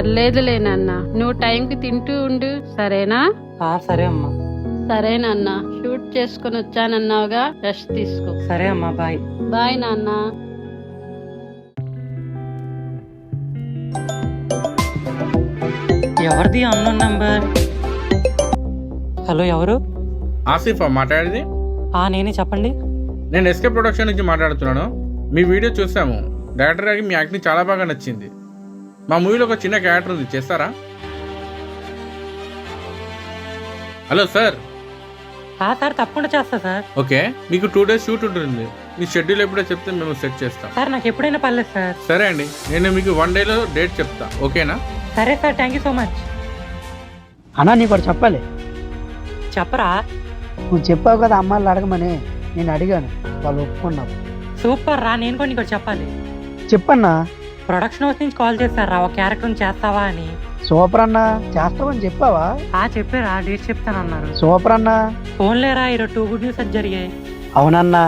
పర్లేదులే నాన్న, నువ్వు టైంకి తింటూ ఉండు, సరేనా? సరే అమ్మా. సరే నాన్న, షూట్ చేసుకుని వచ్చానన్నావుగా, రెస్ట్ తీసుకో. సరే అమ్మా, బాయ్. బాయ్ నాన్న. ఎవరిది అన్నోన్ నంబర్? హలో, ఎవరు? ఆసిఫా మాట్లాడేది? నేనే, చెప్పండి. నేను ఎస్కే ప్రొడక్షన్ నుంచి మాట్లాడుతున్నాను. మీ వీడియో చూసాము. డైరెక్టర్ గారికి మీ యాక్టింగ్ చాలా బాగా నచ్చింది. మా మూవీలో ఒక చిన్న క్యారెక్టర్ ఉంది, చేస్తారా? Hello sir. సార్ తప్పకుండా చేస్తా సార్. ఓకే, మీకు 2 days షూట్ ఉంటుంది. మీ షెడ్యూల్ ఎప్పుడో చెప్తే మేము సెట్ చేస్తాం. సార్ నాకు ఎప్పుడైనా పర్లేదు సార్. సరే అండి, నేను మీకు 1 dayలో డేట్ చెప్తా, ఓకేనా? సరే sir, thank you so much. అన్నా నీకు ఒకటి చెప్పాలి. చెప్పరా? నువ్వు చెప్పావు కదా అమ్మాయిలు అడగమని, నేను అడిగాను, వాళ్ళు ఒప్పుకున్నావు. సూపర్ రా, నేను కూడా నీకు ఒకటి చెప్పాలి. చెప్పన్నా. ప్రొడక్షన్ హౌస్ నుంచి కాల్ చేస్తారా, ఒక క్యారెక్టర్ చేస్తావా అని. సూపర్ అన్నా, చేస్తావని చెప్పావా? చెప్పారా, డేట్ చెప్తానన్నారు. సూపర్ అన్నా. ఫోన్ లేరా, ఈరోజు 2 గుడ్ న్యూస్ జరిగాయి. అవునన్నా,